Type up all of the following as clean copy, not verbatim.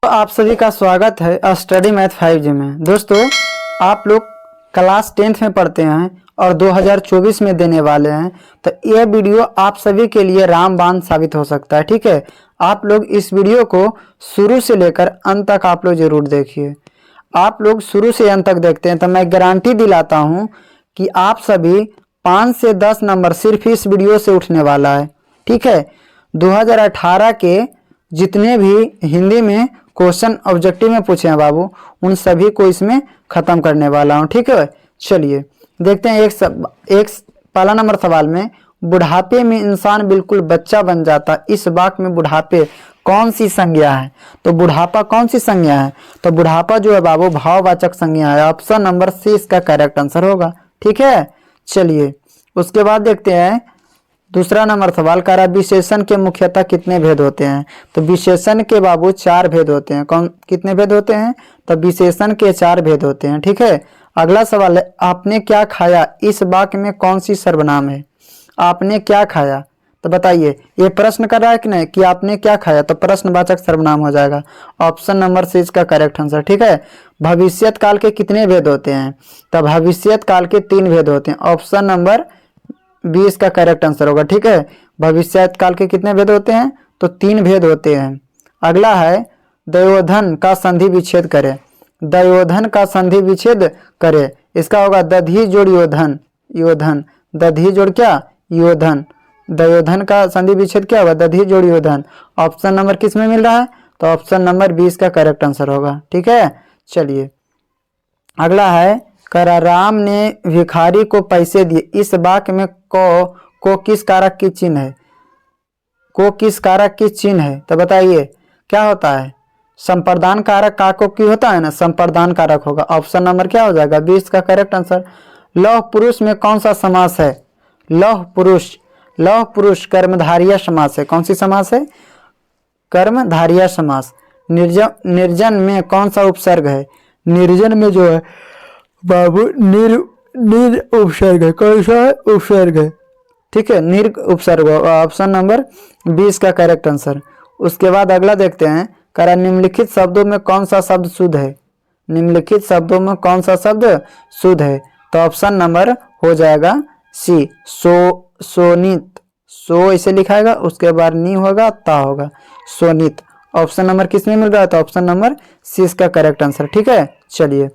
तो आप सभी का स्वागत है स्टडी मैथ 5G में। दोस्तों, आप लोग क्लास 10th में पढ़ते हैं और 2024 में देने वाले हैं, तो यह वीडियो आप सभी के लिए रामबाण साबित हो सकता है। ठीक है, आप लोग इस वीडियो को शुरू से लेकर अंत तक आप लोग जरूर देखिए। आप लोग शुरू से अंत तक देखते हैं तो मैं गारंटी दिलाता हूं कि आप सभी 5 से 10 नंबर सिर्फ इस वीडियो से उठने वाला है। ठीक है, 2018 के जितने भी हिंदी में क्वेश्चन ऑब्जेक्टिव में पूछे हैं बाबू, उन सभी को इसमें खत्म करने वाला हूं। ठीक है, चलिए देखते हैं। एक पहला नंबर सवाल में, बुढ़ापे में इंसान बिल्कुल बच्चा बन जाता, इस वाक्य में बुढ़ापे कौन सी संज्ञा है? तो बुढ़ापा कौन सी संज्ञा है? तो बुढ़ापा जो है बाबू भाववाचक संज्ञा है। ऑप्शन नंबर सी इसका करेक्ट आंसर होगा। ठीक है, चलिए उसके बाद देखते हैं दूसरा नंबर सवाल कह रहा है विशेषण के मुख्यतः कितने भेद होते हैं? तो विशेषण के बाबू 4 भेद होते हैं। कौन कितने भेद होते हैं? तो विशेषण के 4 भेद होते हैं। ठीक है, अगला सवाल है आपने क्या खाया, इस वाक्य में कौन सी सर्वनाम है? आपने क्या खाया, तो बताइए, ये प्रश्न कर रहा है कि नहीं कि आपने क्या खाया, तो प्रश्नवाचक सर्वनाम हो जाएगा। ऑप्शन नंबर सी इसका करेक्ट आंसर। ठीक है, भविष्यत काल के कितने भेद होते हैं? तो भविष्यत काल के 3 भेद होते हैं। ऑप्शन नंबर 20 का करेक्ट आंसर होगा। ठीक है, भविष्यत काल के कितने भेद होते हैं? तो 3 भेद होते हैं। अगला है दयोधन का संधि विच्छेद करे। दयोधन का संधि विच्छेद करे, इसका होगा दधी जोड़ योधन। योधन, दधी जोड़ क्या? योधन। दयोधन का संधि विच्छेद क्या होगा? दधी जोड़ योधन। ऑप्शन नंबर किस में मिल रहा है? तो ऑप्शन नंबर 20 का करेक्ट आंसर होगा। ठीक है, चलिए अगला है करा राम ने भिखारी को पैसे दिए, इस वाक्य में को किस कारक की चिन्ह है? को किस कारक की चिन्ह है? तो बताइए क्या होता है? संप्रदान कारक काको की होता है ना, संप्रदान कारक होगा। ऑप्शन नंबर क्या हो जाएगा? 20 का करेक्ट आंसर। लौह पुरुष में कौन सा समास है? लौह पुरुष, लौह पुरुष कर्मधारय समास है। कौन सी समास है? कर्मधारय समास। निर्जन में कौन सा उपसर्ग है? निर्जन में जो है बाबू निर उपसर्ग है। कौन सा है? उपसर्ग है। ठीक है, निर्ग उपसर्ग। ऑप्शन नंबर 20 का करेक्ट आंसर। उसके बाद अगला देखते हैं, करा निम्नलिखित शब्दों में कौन सा शब्द शुद्ध है? निम्नलिखित शब्दों में कौन सा शब्द शुद्ध है? तो ऑप्शन नंबर हो जाएगा सी, सोनित। सो इसे लिखाएगा, उसके बाद नी होगा, ता होगा, सोनित। ऑप्शन नंबर किस में मिल रहा है? तो ऑप्शन नंबर सी इसका करेक्ट आंसर। ठीक है, चलिए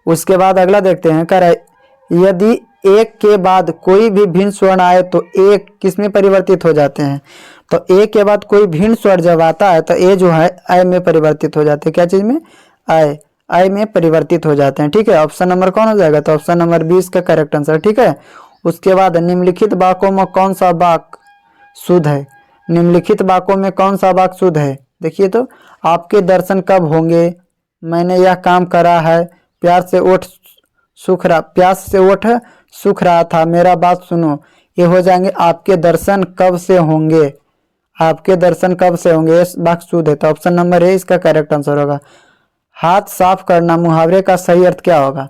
उसके बाद अगला देखते हैं, कह रहा है यदि एक के बाद कोई भी भिन्न स्वर्ण आए तो एक किस में परिवर्तित हो जाते हैं? तो एक के बाद कोई भिन्न स्वर जब आता है तो ए जो है आय में परिवर्तित हो जाते हैं। क्या चीज में? आय, आय में परिवर्तित हो जाते हैं। ठीक है, ऑप्शन नंबर कौन हो जाएगा? तो ऑप्शन नंबर 20 का करेक्ट आंसर। ठीक है, उसके बाद निम्नलिखित वाक्यों में कौन सा वाक्य शुद्ध है? निम्नलिखित वाक्यों में कौन सा वाक्य शुद्ध है? देखिए तो, आपके दर्शन कब होंगे, मैंने यह काम करा है, प्यास से ओठ सूख रहा था, मेरा बात सुनो, ये हो जाएंगे आपके दर्शन कब से होंगे। आपके दर्शन कब से होंगे, इस वाक्य शुद्ध है। तो ऑप्शन नंबर ए इसका करेक्ट आंसर होगा। हाथ साफ करना मुहावरे का सही अर्थ क्या होगा?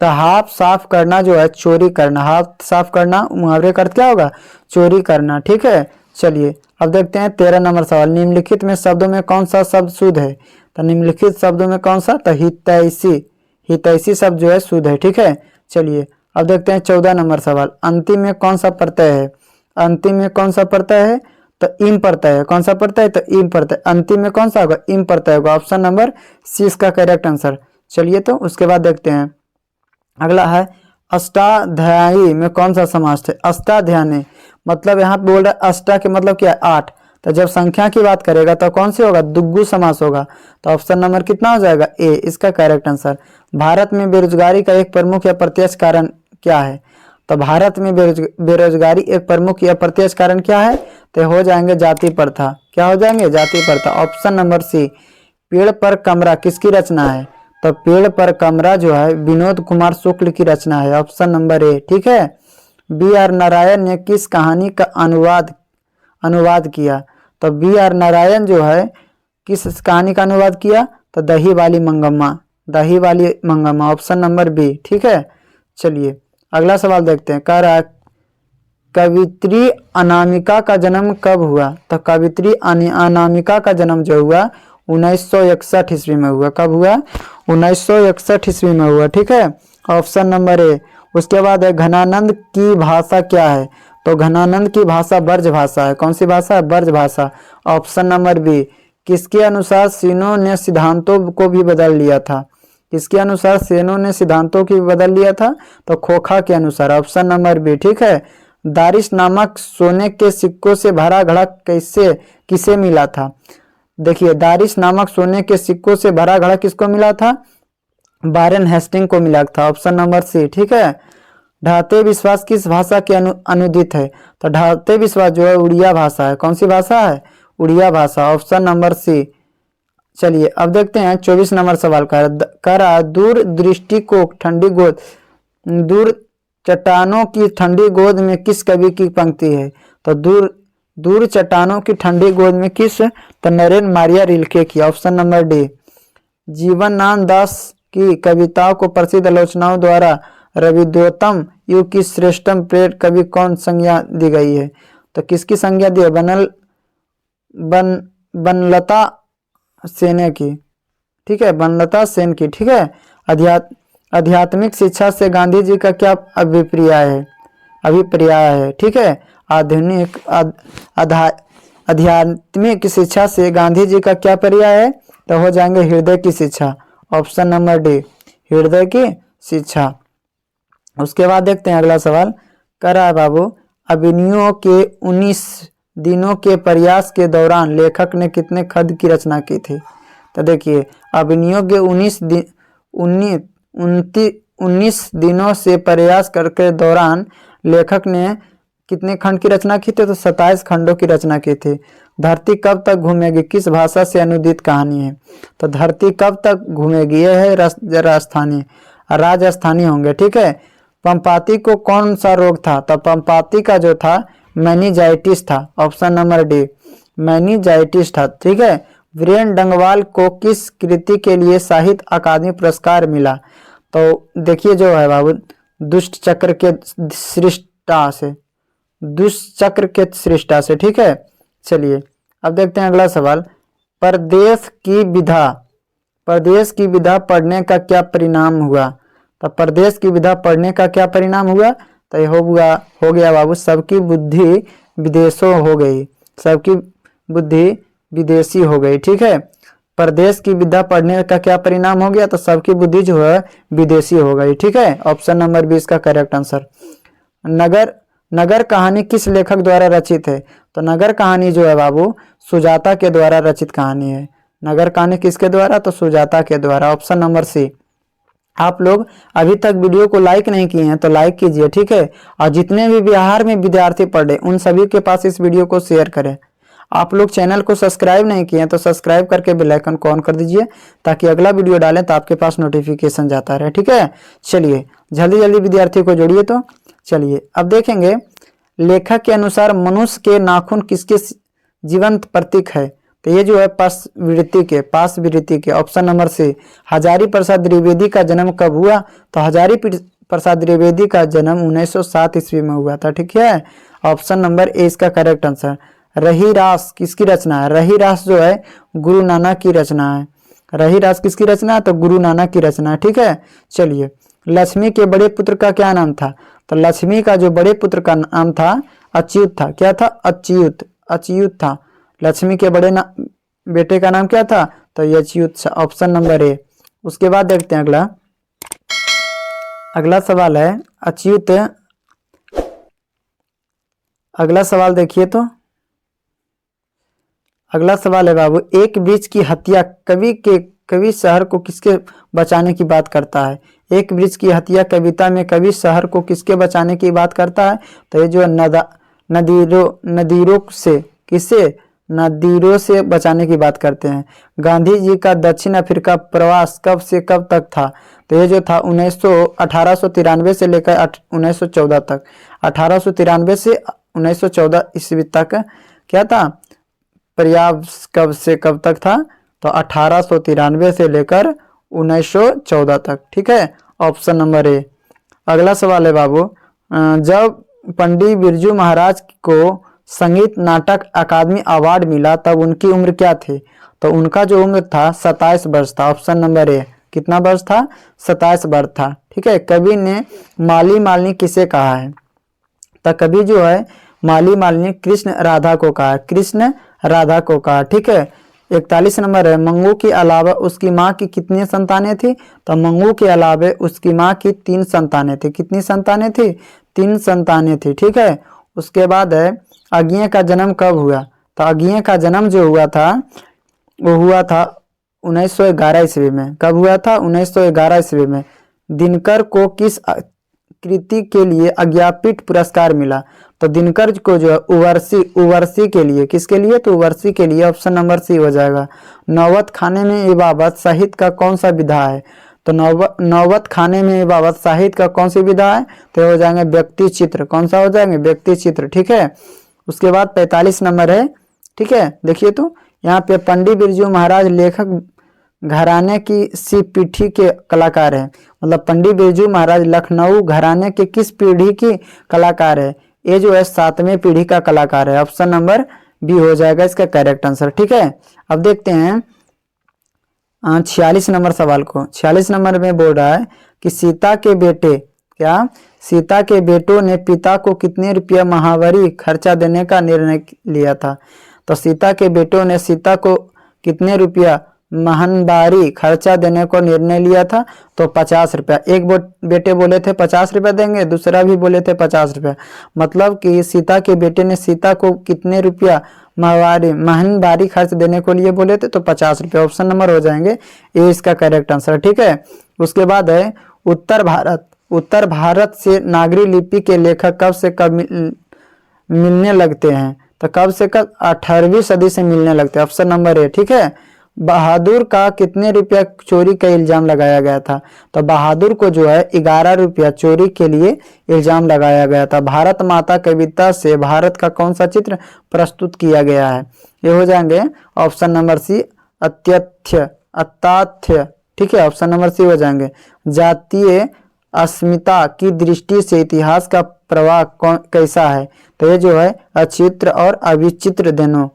तो हाथ साफ करना जो है चोरी करना। हाथ साफ करना मुहावरे का अर्थ क्या होगा? चोरी करना। ठीक है, चलिए अब देखते हैं 13 नंबर सवाल, निम्नलिखित में शब्दों में कौन सा शब्द शुद्ध है? तो निम्नलिखित शब्दों में कौन सा? तो हितैषी, हितैषी शब्द जो है शुद्ध है। ठीक है, चलिए अब देखते हैं 14 नंबर सवाल, अंतिम में कौन सा प्रत्यय है? अंतिम में कौन सा प्रत्यय है? तो इम प्रत्यय है। कौन सा प्रत्यय है? तो इम प्रत्यय। अंतिम में कौन सा होगा? इम प्रत्यय होगा। ऑप्शन नंबर सी इसका करेक्ट आंसर। चलिए तो उसके बाद देखते हैं अगला है अष्टाध्यायी में कौन सा समास है? अष्टाध्यायी मतलब यहाँ पे बोल रहा है अष्टा के मतलब क्या है? 8। तो जब संख्या की बात करेगा तो कौन से होगा? दुग्गु समास होगा। तो ऑप्शन नंबर कितना हो जाएगा? ए इसका करेक्ट आंसर। भारत में बेरोजगारी का एक प्रमुख या प्रत्यक्ष कारण क्या है? तो भारत में बेरोजगारी एक प्रमुख या प्रत्यक्ष कारण क्या है? तो हो जाएंगे जाति प्रथा। क्या हो जाएंगे? जाति प्रथा। Option number C. पेड़ पर कमरा किसकी रचना है? तो पेड़ पर कमरा जो है विनोद कुमार शुक्ल की रचना है। Option number A. ठीक है, बी आर नारायण ने किस कहानी का अनुवाद किया? तो बी आर नारायण जो है किस कहानी का अनुवाद किया? तो दही वाली मंगम्मा, दही वाली मंगम्मा। Option number B. ठीक है, चलिए अगला सवाल देखते हैं। कह रहा है कवित्री अनामिका का जन्म कब हुआ? तो कवित्री अनामिका का जन्म जो हुआ 1961 ईस्वी में हुआ। कब हुआ? 1961 ईस्वी में हुआ। ठीक है, ऑप्शन नंबर ए। उसके बाद है घनानंद की भाषा क्या है? तो घनानंद की भाषा ब्रज भाषा है। कौन सी भाषा है? ब्रज भाषा। Option number B. किसके अनुसार सेनों ने सिद्धांतों को भी बदल लिया था? किसके अनुसार सेनों ने सिद्धांतों की बदल लिया था? तो खोखा के अनुसार। Option number B. ठीक है, दारिश नामक सोने के सिक्कों से भरा घड़ा किसे मिला था? देखिए, दारिश नामक सोने के सिक्कों से भरा घड़ा किसको मिला था? वारेन हेस्टिंग को मिला था। Option number C. ठीक है, ढाते विश्वास किस भाषा के अनुदित है? तो ढाते विश्वास जो है उड़िया भाषा है। कौन सी भाषा है? उड़िया भाषा। Option number C. चलिए अब देखते हैं 24 नंबर सवाल करा दूर दृष्टि को ठंडी गोद, दूर चट्टानों की ठंडी गोद में किस कवि की पंक्ति है? तो दूर चट्टानों की ठंडी गोद में किस? तो नरेन मारिया रिल्के की। Option number D. Jibanananda Das की कविताओं को प्रसिद्ध आलोचनाओं द्वारा रविद्योतम युग की श्रेष्ठतम प्रेर कवि कौन संज्ञा दी गई है? तो किसकी संज्ञा दी है? बनलता सेन की। ठीक है, बनलता सेन की। ठीक है, आध्यात्मिक शिक्षा से गांधी जी का क्या अभिप्राय है? ठीक है, आध्यात्मिक शिक्षा से गांधी जी का क्या पर्याय है? तो हो जाएंगे हृदय की शिक्षा। ऑप्शन नंबर डी, हृदय की शिक्षा। उसके बाद देखते हैं अगला सवाल करा बाबू अभिनयों के 19 दिनों के प्रयास के दौरान लेखक ने कितने खत की रचना की थी? तो देखिए, अभिनयों के 19 दिनों से प्रयास करके दौरान लेखक ने कितने खंड की रचना की थी? तो 27 खंडों की रचना की थी। धरती कब तक घूमेगी किस भाषा से अनुदित कहानी है? तो धरती कब तक घूमेगी यह है राजस्थानी होंगे। ठीक है, पंपाती को कौन सा रोग था? तो पंपाती का जो था मेनिंजाइटिस था। ऑप्शन नंबर डी, मेनिंजाइटिस था। ठीक है, वीरेन डंगवाल को किस कृति के लिए साहित्य अकादमी पुरस्कार मिला? तो देखिए जो है बाबू दुष्ट चक्र के सृष्टा से। ठीक है, चलिए अब देखते हैं अगला सवाल प्रदेश की विधा पढ़ने का क्या परिणाम हुआ? तो प्रदेश की विधा पढ़ने का क्या परिणाम हुआ? तो हो गया बाबू सबकी बुद्धि विदेशों हो गई, सबकी बुद्धि विदेशी हो गई। ठीक है, प्रदेश की विधा पढ़ने का क्या परिणाम हो गया? तो सबकी बुद्धि जो है विदेशी हो गई। ठीक है, ऑप्शन नंबर 20 का करेक्ट आंसर। नगर कहानी किस लेखक द्वारा रचित है? तो नगर कहानी जो है बाबू सुजाता के द्वारा रचित कहानी है। नगर कहानी किसके द्वारा? तो सुजाता के द्वारा। Option number C. आप लोग अभी तक वीडियो को लाइक नहीं किए हैं तो लाइक कीजिए। ठीक है, और जितने भी बिहार में विद्यार्थी पढ़ रहे उन सभी के पास इस वीडियो को शेयर करें। आप लोग चैनल को सब्सक्राइब नहीं किए हैं तो सब्सक्राइब करके बेल आइकन को ऑन कर दीजिए ताकि अगला वीडियो डालें तो आपके पास नोटिफिकेशन जाता रहे। ठीक है, चलिए जल्दी जल्दी विद्यार्थी को जोड़िए। तो चलिए अब देखेंगे लेखक के अनुसार मनुष्य के नाखून किसके जीवंत प्रतीक है? तो ये जो है पास विरति के। Option number C. Hazari Prasad Dwivedi का जन्म कब हुआ? तो हजारी प्रसाद द्विवेदी का जन्म 1907 ईस्वी में हुआ था। ठीक है, ऑप्शन नंबर ए इसका करेक्ट आंसर। रहीरास किसकी रचना है? रहीरास जो है गुरु नानक की रचना है। रहीरास किसकी रचना है? तो गुरु नानक की रचना है। ठीक है, चलिए लक्ष्मी के बड़े पुत्र का क्या नाम था? तो लक्ष्मी का जो बड़े पुत्र का नाम था अच्युत था। क्या था? अच्युत था। लक्ष्मी के बेटे का नाम क्या था? तो ये अच्युत। Option number A. उसके बाद देखते हैं अगला सवाल है अच्युत। अगला सवाल देखिए तो अगला सवाल है बाबू एक वृक्ष की हत्या कवि शहर को किसके बचाने की बात करता है? एक वृक्ष की हत्या कविता में कवि शहर को किसके बचाने की बात करता है? तो ये जो नदीरों से बचाने की बात करते हैं। गांधी जी का दक्षिण अफ्रीका प्रवास कब से कब तक था? तो ये जो था 1893 से लेकर 1914 तक। 1893 से 1914 ईस्वी तक क्या था? प्रयास कब से कब तक था? तो 1893 से लेकर 1914 तक। ठीक है, ऑप्शन नंबर ए। अगला सवाल है बाबू जब पंडित बिरजू महाराज को संगीत नाटक अकादमी अवार्ड मिला तब उनकी उम्र क्या थी? तो उनका जो उम्र था 27 वर्ष था। Option number A. कितना वर्ष था? 27 वर्ष था। ठीक है। कवि ने माली मालिनी किसे कहा है? तो कवि जो है माली मालिनी कृष्ण राधा को कहा, कृष्ण राधा को कहा। ठीक है। 41 नंबर है, मंगू के अलावा उसकी माँ की कितनी संतानें थी? तो मंगू के अलावा उसकी माँ की 3 संतानें थी। कितनी संतानें थी? 3 संतानें थी। ठीक है। उसके बाद है अज्ञेय का जन्म कब हुआ? तो अज्ञेय का जन्म जो हुआ था वो हुआ था 1911 ईस्वी में। कब हुआ था? 1911 ईस्वी में। दिनकर को किस कृति के लिए अज्ञापीठ पुरस्कार मिला? तो दिनकर को जो है उवर्सी के लिए, किसके लिए? तो उवर्सी के लिए। ऑप्शन नंबर सी हो जाएगा। नौबत खाने में इबाबत साहित्य का कौन सा विधा है? तो नौबत खाने में इबाबत साहित्य का कौन सी विधा है? तो हो जाएंगे व्यक्ति चित्र। कौन सा हो जाएंगे? व्यक्ति चित्र। ठीक है। उसके बाद 45 नंबर है। ठीक है। देखिए तो यहाँ पे पंडित बिरजू महाराज लेखक घराने की सी पीढ़ी के कलाकार है। मतलब पंडित बिरजू महाराज लखनऊ घराने के किस पीढ़ी की कलाकार है? ये जो है 7वें पीढ़ी का कलाकार है। ऑप्शन नंबर बी हो जाएगा इसका करेक्ट आंसर। ठीक है। अब देखते हैं 46 नंबर सवाल को। 46 नंबर में बोल रहा है कि सीता के बेटे, क्या सीता के बेटों ने पिता को कितने रुपया माहवारी खर्चा देने का निर्णय लिया था? तो सीता के बेटों ने सीता को कितने रुपया महनबारी खर्चा देने को निर्णय लिया था? तो 50 रुपया। एक बेटे बोले थे 50 रुपया देंगे, दूसरा भी बोले थे 50 रुपया। मतलब कि सीता के बेटे ने सीता को कितने रुपया महनबारी खर्च देने को लिए बोले थे? तो 50 रुपया। ऑप्शन नंबर हो जाएंगे ये इसका करेक्ट आंसर। ठीक है। उसके बाद है उत्तर भारत से नागरी लिपि के लेखक कब से कब मिलने लगते हैं? तो कब से कब? 18वीं सदी से मिलने लगते हैं। Option number A. ठीक है। बहादुर का कितने रुपया चोरी का इल्जाम लगाया गया था? तो बहादुर को जो है 11 रुपया चोरी के लिए इल्जाम लगाया गया था। भारत माता कविता से भारत का कौन सा चित्र प्रस्तुत किया गया है? ये हो जाएंगे ऑप्शन नंबर सी अत्याथ्य। ठीक है। ऑप्शन नंबर सी हो जाएंगे। जातीय अस्मिता की दृष्टि से इतिहास का प्रवाह कैसा है? तो ये जो है अचित्र और अविचित्र दोनों,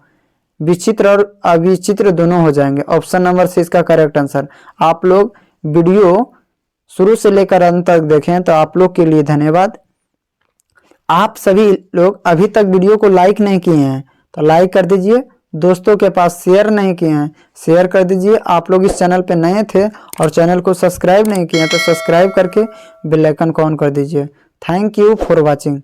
विचित्र और अविचित्र दोनों हो जाएंगे। ऑप्शन नंबर सी इसका करेक्ट आंसर। आप लोग वीडियो शुरू से लेकर अंत तक देखें तो आप लोग के लिए धन्यवाद। आप सभी लोग अभी तक वीडियो को लाइक नहीं किए हैं तो लाइक कर दीजिए। दोस्तों के पास शेयर नहीं किए हैं, शेयर कर दीजिए। आप लोग इस चैनल पे नए थे और चैनल को सब्सक्राइब नहीं किए हैं तो सब्सक्राइब करके बेल आइकन को ऑन कर दीजिए। Thank you for watching.